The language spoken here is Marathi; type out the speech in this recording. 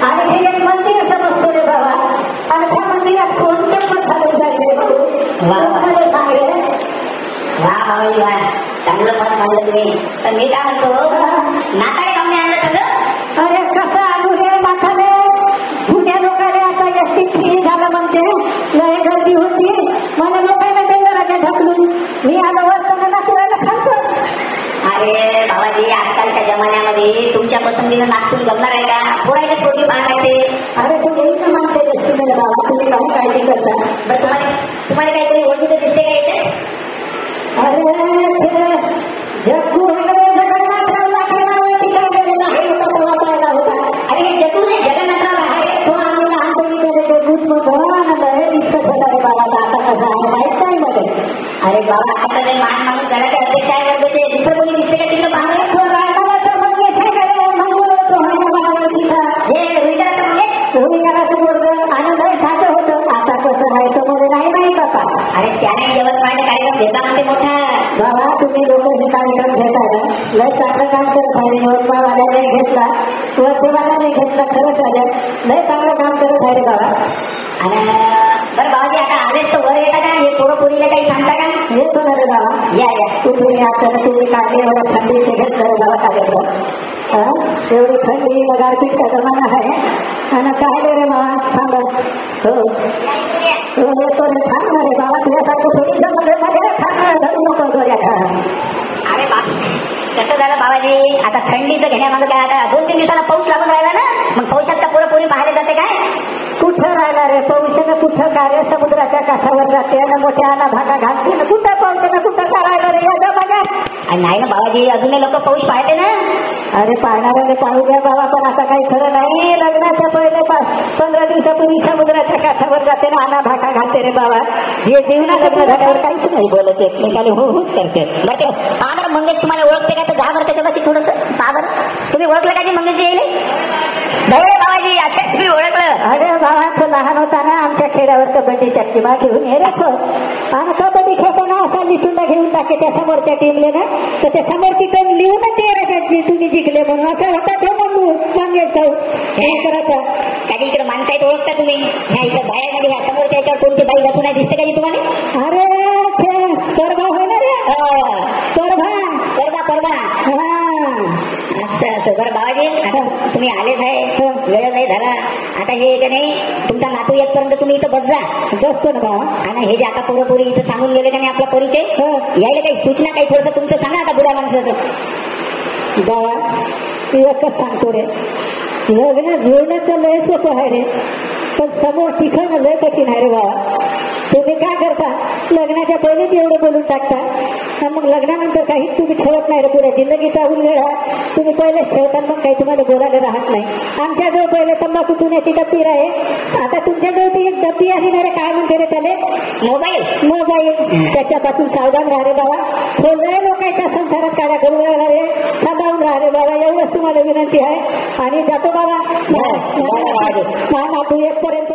आणि हे एक मंदिर समजतो रे बाबा. आणि त्या मंदिरात कोण चप्पल घालून जाईल बाबू मला सांगले. वा भाऊजी वा, चांगलं मत मांडलं तुम्ही. तर मी काय म्हणतो, नाताळे काऊन नाही आणलं सगळं? अरे कसं आणू रे नाताळे, पुण्या लोकांनी आता एसटी फ्री झालं म्हणते, लय गर्दी होती, मला लोकांना देवराच्या ढकलून मी आलो वरतं नातवायला खालतो. अरे बाबाजी, आजकालच्या जमान्यामध्ये तुमच्या पसंतीनं नाचून जमणार आहे का? पोरायलाच पोटी पाहायचे. अरे तू येईल म्हणते तुम्ही बाबा, तुम्ही काही काळजी करता. बरं तुम्हाला काहीतरी ओळखीचं दिसते का याच्यात? अरे जग्गू जगन्नाथराव लाखेला ठिकाणी गेलेला आहे होता. अरे हे जग्गू नाही, जगन्नाथराव आहे. तो आम्ही लहानपणी गेले जग्गूच दिसत होता रे बाबा. आता कसं आहे माहित नाही मध्ये. अरे बाबा, आता ते महान माणूस गडाचे अध्यक्ष आहे वर्गाचे, दुसरं कोणी दिसते का तिकडे बाहेर? आनंद साधं होतं. आता कसं आहे समोर नाही नाही बाबा. अरे त्याने यवतमाळने कार्यक्रम घेतला म्हणते मोठा. बाबा तुम्ही लोक हे कार्यक्रम घेताय ना, लय चांगलं काम करत आहे. यवतमाळवाल्याने घेतला, वर्धेवाल्याने घेतला, खरंच झालं लय चांगलं काम करत आहे रे बाबा. आणि बरं बाबाजी, आता आलेच तर वर येता का? हे पोरं पोरीला काही सांगता का? येतो ना रे बाबा. या या. तुम्ही आता तुम्ही काढले एवढं थंडी ते घेतलं रे बाबा कार्यक्रम. एवढी थंडी गारपीटचा जमाना आहे. आणि काय रे बाबा थांबा. हो येतो रे, थांबणार रे बाबा. तुझ्यासारखं थोडी थांबणार धरू नको दोऱ्या. अरे बाप, कसं झालं बाबाजी, आता थंडीचं घेण्यामागं काय, आता 2-3 दिवसाला पाऊस लागून राहिला ना, मग पावसात का पोरं पोरी पाहायला जाते काय? कुठं राहिला रे पावसानं? कुठं कार्य समुद्राच्या काठावर जाते आणि मोठ्या आला भागा घालते ना. कुठं पावसानं कुठं करायला रे या जमान्यात? नाही ना बाबाजी, अजूनही लोक पाऊस पाहते ना. अरे पाहणाऱ्याने पाहू द्या बाबा, पण आता काही खरं नाही. लग्नाच्या पहिले 15 दिवसापूर्वी समुद्राच्या काठावर जाते ना, आला भागा घालते रे बाबा. जे जीवनाच्या झाल्यावर काहीच नाही बोलत, एकमेकाला हो होच करते. बरं ते पहा बरं, मंगेश तुम्हाला ओळखते का? तर जा बरं त्याच्यापाशी थोडस पहा बरं. तुम्ही ओळखलं का जी मंगेश येईल? बाबाजी, अच्छा तुम्ही ओळखलं? अरे बाबाचं लहान होता ना, आमच्या खेड्यावर कबड्डी चक्कीमा घेऊन येत हो. आणि कबड्डी खेळताना असा लिचुंडा घेऊन टाके त्या समोरच्या टीमले ना, तर त्या समोरची टीम लिहूनच येण्याची तुम्ही जिंकले म्हणून असं होता. तो मंगेश भाऊ हे करायचा. काही इकडे माणसं आहेत ओळखता तुम्ही? ह्या इकडे बाहेरमध्ये ह्या समोरच्या याच्यावर कोणती बाई बसून नाही दिसते का तुम्हाला? अरे परभा होणार परभा असं बरं बाबाजी, आता तुम्ही आलेच आहे, वेळ नाही झाला. आता हे का नाही, तुमचा नातू येतपर्यंत तुम्ही इथं बसतो ना बाबा. आणि हे जे आता पोरपोरी इथं सांगून गेले का नाही आपला परिचय, यायला काही सूचना काही थोडंसं तुमचं सांगा आता बुड्या माणसाचं. बाबा एकच सांगतो रे, लग्न जुळणं तर लय सोपं आहे रे, पण समोर ठिकाण लय कठीण आहे रे बाबा. तुम्ही काय करता, लग्नाच्या पहिलेच एवढं बोलून टाकता, आणि मग लग्नानंतर काही तुम्ही ठेवत नाही रे. पुढे जिंदगीचा उल्लेख तुम्ही पहिलेच ठेवता, मग काही तुम्हाला बोलायला राहत नाही. आमच्याजवळ पहिले तंबाखू चुन्याची डब्बी आहे, आता तुमच्याजवळ ती एक डब्बी आहे ना रे, काय म्हणते रे त्याला? मोबाईल. त्याच्यापासून सावधान राहा रे बाबा. तो लय लोकांच्या संसारात काढा करून राहिला रे, सांभाळून राहा रे बाबा, एवढंच तुम्हाला विनंती आहे. आणि जातो बाबा, नातू येतपर्यंत.